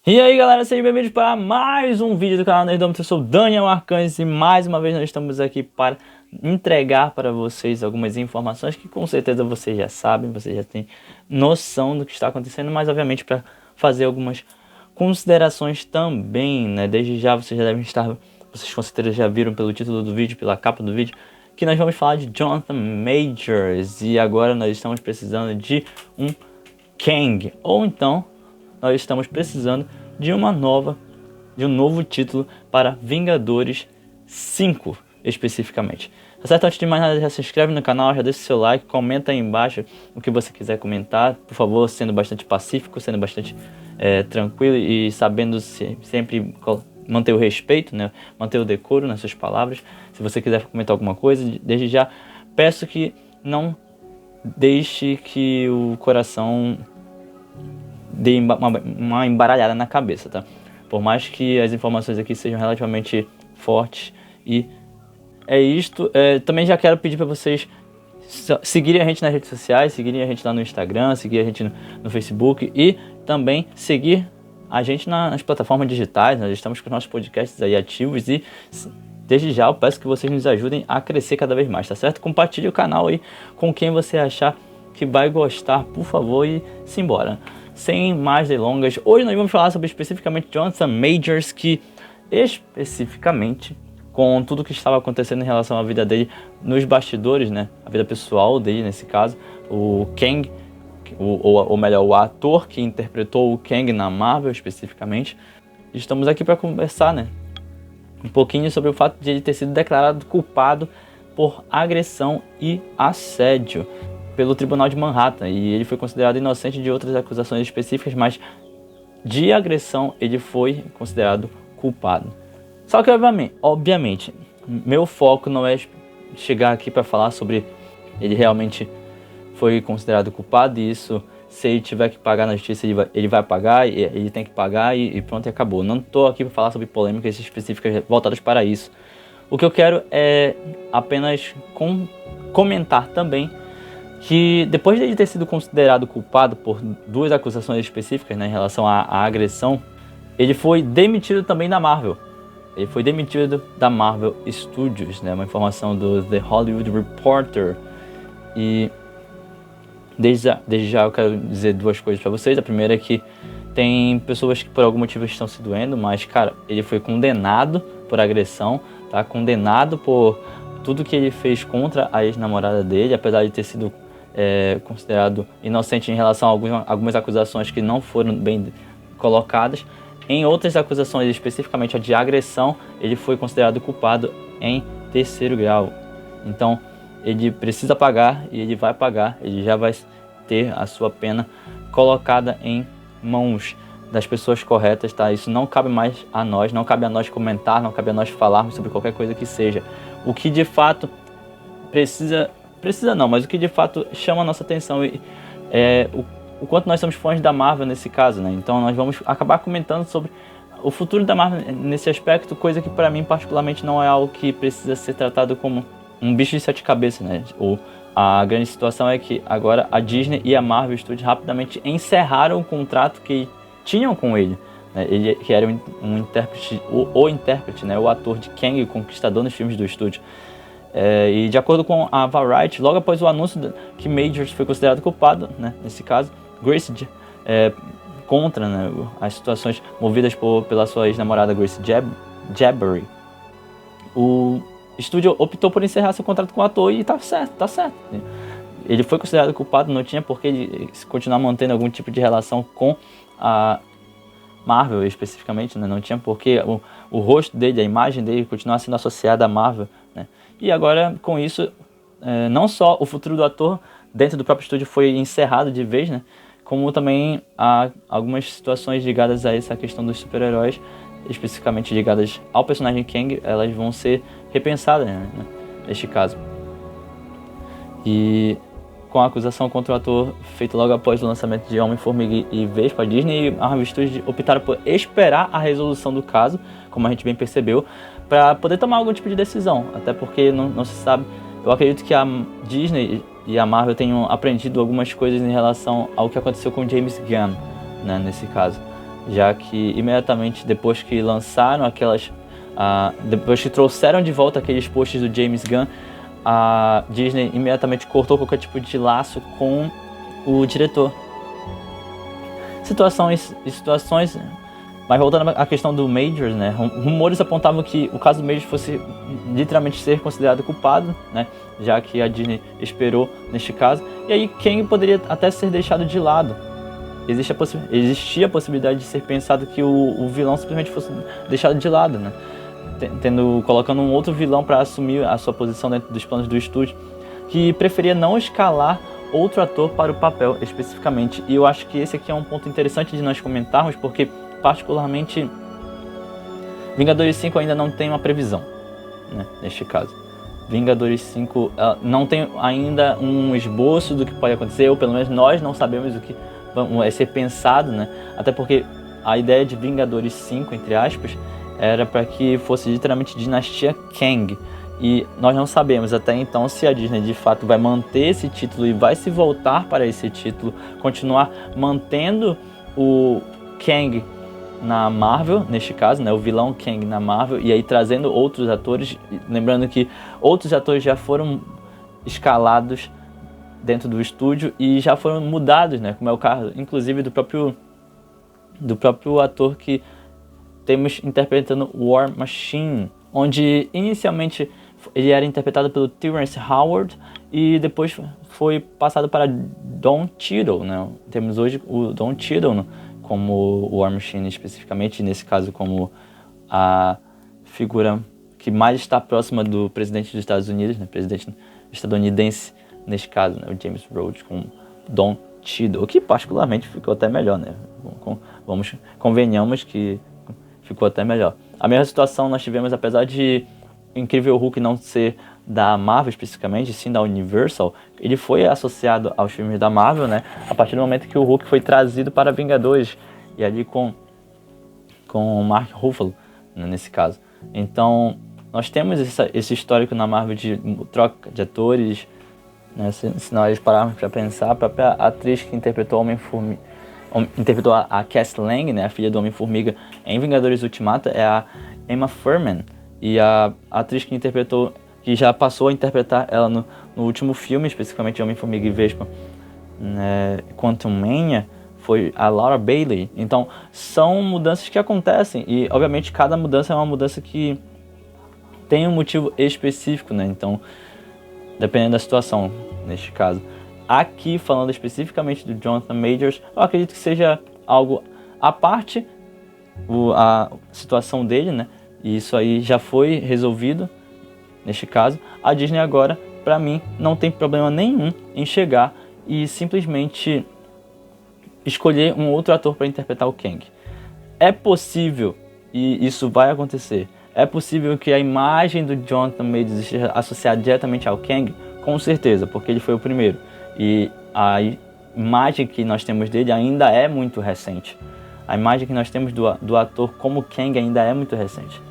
E aí galera, sejam bem-vindos para mais um vídeo do canal Nerdômetro. Eu sou o Daniel Arcanjo e mais uma vez nós estamos aqui para entregar para vocês algumas informações que com certeza vocês já sabem, vocês já têm noção do que está acontecendo, mas obviamente para fazer algumas considerações também, né? Desde já vocês já devem estar, vocês com certeza já viram pelo título do vídeo, pela capa do vídeo, que nós vamos falar de Jonathan Majors e agora nós estamos precisando de um Kang, ou então nós estamos precisando de um novo título para Vingadores 5, especificamente. Tá certo? Antes de mais nada, já se inscreve no canal, já deixa o seu like, comenta aí embaixo o que você quiser comentar, por favor, sendo bastante pacífico, sendo bastante tranquilo e sabendo sempre manter o respeito, né? Manter o decoro nas suas palavras. Se você quiser comentar alguma coisa, desde já peço que não deixe que o coração dê uma embaralhada na cabeça, tá? Por mais que as informações aqui sejam relativamente fortes e é isto. Também já quero pedir para vocês seguirem a gente nas redes sociais, seguirem a gente lá no Instagram, seguir a gente no Facebook e também seguir a gente nas plataformas digitais. Nós estamos com os nossos podcasts aí ativos e desde já eu peço que vocês nos ajudem a crescer cada vez mais, tá certo? Compartilhe o canal aí com quem você achar que vai gostar, por favor, e simbora. Sem mais delongas, hoje nós vamos falar sobre especificamente Jonathan Majors, que especificamente com tudo que estava acontecendo em relação à vida dele nos bastidores, né? A vida pessoal dele nesse caso, o Kang, ou melhor, o ator que interpretou o Kang na Marvel especificamente. Estamos aqui para conversar, né? Um pouquinho sobre o fato de ele ter sido declarado culpado por agressão e assédio pelo Tribunal de Manhattan, e ele foi considerado inocente de outras acusações específicas, mas de agressão ele foi considerado culpado. Só que obviamente, meu foco não é chegar aqui para falar sobre ele realmente foi considerado culpado, e isso, se ele tiver que pagar na justiça, ele vai pagar, ele tem que pagar e pronto, e acabou. Não estou aqui para falar sobre polêmicas específicas voltadas para isso. O que eu quero é apenas comentar também que depois de ele ter sido considerado culpado por duas acusações específicas, né, em relação à agressão, ele foi demitido também da Marvel. Ele foi demitido da Marvel Studios, né, uma informação do The Hollywood Reporter. E desde já eu quero dizer duas coisas para vocês. A primeira é que tem pessoas que por algum motivo estão se doendo, mas, cara, ele foi condenado por agressão, tá? Condenado por tudo que ele fez contra a ex-namorada dele, apesar de ter sido considerado inocente em relação a algumas acusações que não foram bem colocadas. Em outras acusações, especificamente a de agressão, ele foi considerado culpado em 3º grau. Então, ele precisa pagar e ele vai pagar, ele já vai ter a sua pena colocada em mãos das pessoas corretas, tá? Isso não cabe mais a nós, não cabe a nós comentar, não cabe a nós falarmos sobre qualquer coisa que seja. O que de fato mas o que de fato chama a nossa atenção é o quanto nós somos fãs da Marvel nesse caso, né? Então nós vamos acabar comentando sobre o futuro da Marvel nesse aspecto, coisa que para mim particularmente não é algo que precisa ser tratado como um bicho de 7 cabeças, né? A grande situação é que agora a Disney e a Marvel Studios rapidamente encerraram o contrato que tinham com ele, né? Ele que era um intérprete, o intérprete, né? O ator de Kang, o Conquistador nos filmes do estúdio. E de acordo com a Variety, logo após o anúncio que Majors foi considerado culpado, né, nesse caso, Grace contra, né, as situações movidas pela sua ex-namorada Grace Jabbery, o estúdio optou por encerrar seu contrato com o ator e tá certo. Ele foi considerado culpado, não tinha por que ele continuar mantendo algum tipo de relação com a Marvel especificamente, né, não tinha por que o rosto dele, a imagem dele continuar sendo associada à Marvel, né. E agora, com isso, não só o futuro do ator dentro do próprio estúdio foi encerrado de vez, né? Como também há algumas situações ligadas a essa questão dos super-heróis, especificamente ligadas ao personagem Kang, elas vão ser repensadas, né, neste caso. E com a acusação contra o ator feita logo após o lançamento de Homem-Formiga e Vespa, a Disney e a Marvel Studios optaram por esperar a resolução do caso, como a gente bem percebeu, para poder tomar algum tipo de decisão, até porque não se sabe eu acredito que a Disney e a Marvel tenham aprendido algumas coisas em relação ao que aconteceu com James Gunn, né, nesse caso. Já que imediatamente depois que lançaram aquelas... depois que trouxeram de volta aqueles posts do James Gunn, a Disney imediatamente cortou qualquer tipo de laço com o diretor. Situações, mas voltando à questão do Majors, né, rumores apontavam que o caso do Majors fosse literalmente ser considerado culpado, né, já que a Disney esperou neste caso, e aí Kang poderia até ser deixado de lado. Existia a possibilidade de ser pensado que o vilão simplesmente fosse deixado de lado, né, colocando um outro vilão para assumir a sua posição dentro dos planos do estúdio, que preferia não escalar outro ator para o papel especificamente. E eu acho que esse aqui é um ponto interessante de nós comentarmos, porque particularmente Vingadores 5 ainda não tem uma previsão, né, neste caso. Vingadores 5 não tem ainda um esboço do que pode acontecer, ou pelo menos nós não sabemos o que vai ser pensado, né? Até porque a ideia de Vingadores 5, entre aspas, era para que fosse literalmente Dinastia Kang. E nós não sabemos até então se a Disney de fato vai manter esse título e vai se voltar para esse título, continuar mantendo o Kang na Marvel, neste caso, né, o vilão Kang na Marvel, e aí trazendo outros atores, lembrando que outros atores já foram escalados dentro do estúdio e já foram mudados, né, como é o caso, inclusive, do próprio ator que temos interpretando War Machine, onde inicialmente ele era interpretado pelo Terrence Howard e depois foi passado para Don Cheadle, né? Temos hoje o Don Cheadle como o War Machine especificamente, nesse caso como a figura que mais está próxima do presidente dos Estados Unidos, né? Presidente estadunidense, neste caso, né? O James Rhodes com Don Cheadle, que particularmente ficou até melhor, né? Convenhamos que ficou até melhor. A mesma situação nós tivemos, apesar de Incrível Hulk não ser da Marvel especificamente, sim da Universal, ele foi associado aos filmes da Marvel, né, a partir do momento que o Hulk foi trazido para Vingadores, e ali com o Mark Ruffalo, né, nesse caso. Então, nós temos esse histórico na Marvel de troca de atores, né, se nós pararmos para pensar, a própria atriz que interpretou interpretou a Cass Lang, né, a filha do Homem-Formiga, em Vingadores Ultimato, é a Emma Fuhrmann. E a atriz que já passou a interpretar ela no último filme, especificamente Homem-Formiga e Vespa, né, Quantumania, foi a Laura Bailey. Então, são mudanças que acontecem e, obviamente, cada mudança é uma mudança que tem um motivo específico, né? Então, dependendo da situação, neste caso. Aqui, falando especificamente do Jonathan Majors, eu acredito que seja algo à parte, a situação dele, né? E isso aí já foi resolvido, neste caso. A Disney agora, para mim, não tem problema nenhum em chegar e simplesmente escolher um outro ator para interpretar o Kang. É possível, e isso vai acontecer, é possível que a imagem do Jonathan Majors esteja associada diretamente ao Kang? Com certeza, porque ele foi o primeiro. E a imagem que nós temos dele ainda é muito recente. A imagem que nós temos do ator como Kang ainda é muito recente.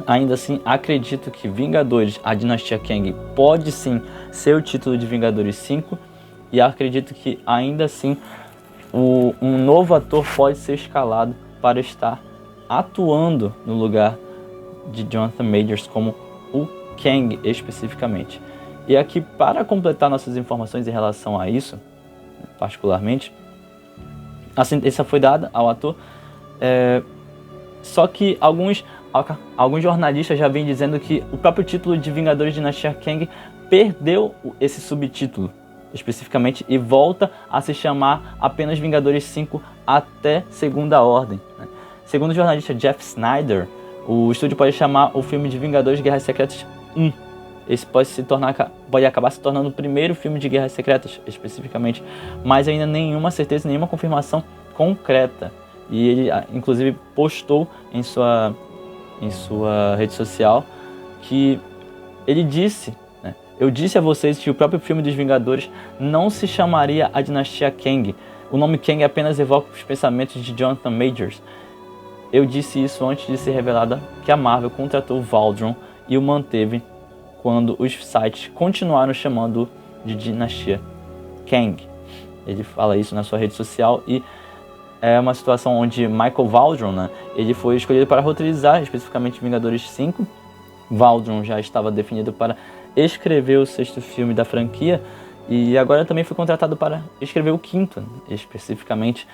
Ainda assim, acredito que Vingadores, a Dinastia Kang, pode sim ser o título de Vingadores 5. E acredito que ainda assim um novo ator pode ser escalado para estar atuando no lugar de Jonathan Majors como o Kang especificamente. E aqui, para completar nossas informações em relação a isso, particularmente, a sentença foi dada ao ator, só que alguns jornalistas já vêm dizendo que o próprio título de Vingadores Dinastia Kang perdeu esse subtítulo, especificamente, e volta a se chamar apenas Vingadores 5 até Segunda Ordem. Segundo o jornalista Jeff Snyder, o estúdio pode chamar o filme de Vingadores Guerras Secretas 1. Esse pode acabar se tornando o primeiro filme de Guerras Secretas, especificamente, mas ainda nenhuma certeza, nenhuma confirmação concreta. E ele, inclusive, postou em sua rede social que ele disse, né, eu disse a vocês que o próprio filme dos Vingadores não se chamaria a Dinastia Kang. O nome Kang apenas evoca os pensamentos de Jonathan Majors. Eu disse isso antes de ser revelada que a Marvel contratou Valdron e o manteve quando os sites continuaram chamando de Dinastia Kang. Ele fala isso na sua rede social e é uma situação onde Michael Waldron, né, ele foi escolhido para roteirizar especificamente Vingadores 5. Waldron já estava definido para escrever o 6º filme da franquia e agora também foi contratado para escrever o 5º, né, especificamente.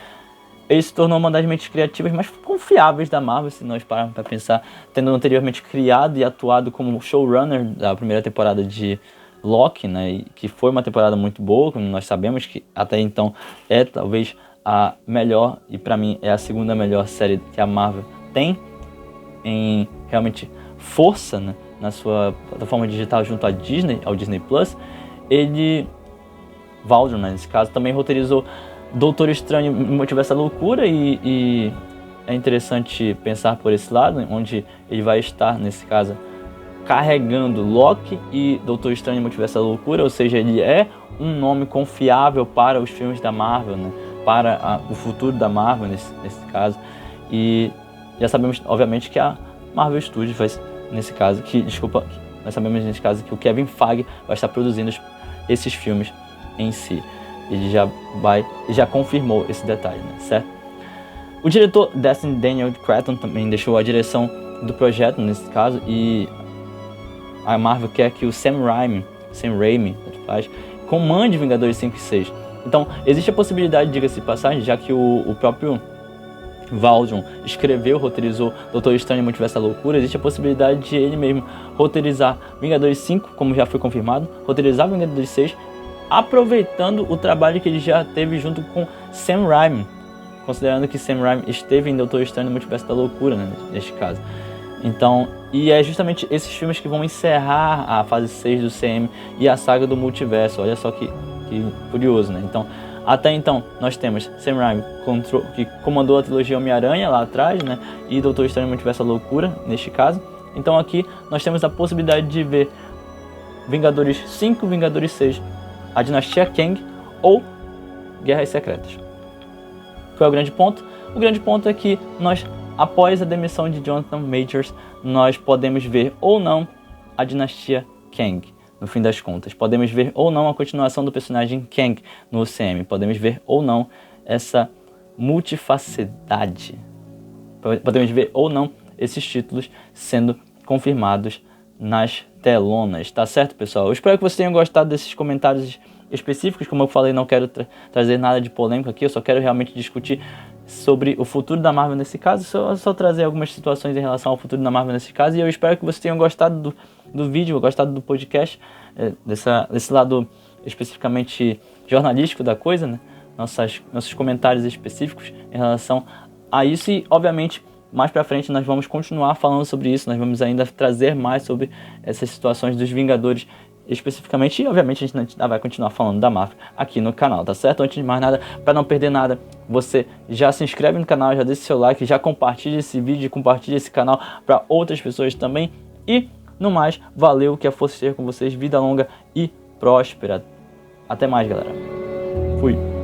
Ele se tornou uma das mentes criativas mais confiáveis da Marvel, se nós pararmos para pensar, tendo anteriormente criado e atuado como showrunner da primeira temporada de Loki, né, que foi uma temporada muito boa, como nós sabemos que até então é talvez a melhor, e para mim é a segunda melhor série que a Marvel tem em realmente força, né, na sua plataforma digital junto à Disney, ao Disney Plus. Waldron, né, nesse caso, também roteirizou Doutor Estranho Multiverso da Loucura e é interessante pensar por esse lado, onde ele vai estar, nesse caso, carregando Loki e Doutor Estranho Multiverso da Loucura, ou seja, ele é um nome confiável para os filmes da Marvel, né? Para o futuro da Marvel nesse caso. E já sabemos, obviamente, que a Marvel Studios vai, nesse caso, nós sabemos nesse caso que o Kevin Feige vai estar produzindo esses filmes em si. Ele já confirmou esse detalhe, né? Certo? O diretor Daniel Cretton também deixou a direção do projeto nesse caso e a Marvel quer que o Sam Raimi comande Vingadores 5 e 6. Então, existe a possibilidade, diga-se de passagem, já que o próprio Waldron escreveu, roteirizou Doutor Estranho Multiverso da Loucura, existe a possibilidade de ele mesmo roteirizar Vingadores 5, como já foi confirmado, roteirizar Vingadores 6, aproveitando o trabalho que ele já teve junto com Sam Raimi, considerando que Sam Raimi esteve em Doutor Estranho Multiverso da Loucura, né, neste caso. Então, e é justamente esses filmes que vão encerrar a fase 6 do CM e a saga do multiverso. Olha só que curioso, né? Então, até então, nós temos Sam Raimi, que comandou a trilogia Homem-Aranha lá atrás, né? E Doutor Estranho Multiverso da Loucura, neste caso. Então aqui nós temos a possibilidade de ver Vingadores 5, Vingadores 6, a Dinastia Kang ou Guerras Secretas. Qual é o grande ponto? O grande ponto é que nós, após a demissão de Jonathan Majors, nós podemos ver ou não a Dinastia Kang, no fim das contas. Podemos ver ou não a continuação do personagem Kang no UCM. Podemos ver ou não essa multifacetada. Podemos ver ou não esses títulos sendo confirmados nas telonas. Tá certo, pessoal? Eu espero que vocês tenham gostado desses comentários específicos. Como eu falei, não quero trazer nada de polêmico aqui. Eu só quero realmente discutir sobre o futuro da Marvel nesse caso, só trazer algumas situações em relação ao futuro da Marvel nesse caso, e eu espero que vocês tenham gostado do vídeo, gostado do podcast, desse lado especificamente jornalístico da coisa, né? Nossos comentários específicos em relação a isso, e obviamente mais pra frente nós vamos continuar falando sobre isso, nós vamos ainda trazer mais sobre essas situações dos Vingadores especificamente, e obviamente a gente ainda vai continuar falando da Marvel aqui no canal, tá certo? Antes de mais nada, para não perder nada, você já se inscreve no canal, já deixa seu like, já compartilha esse vídeo, compartilha esse canal para outras pessoas também, e no mais, valeu, que a força esteja com vocês, vida longa e próspera. Até mais, galera. Fui.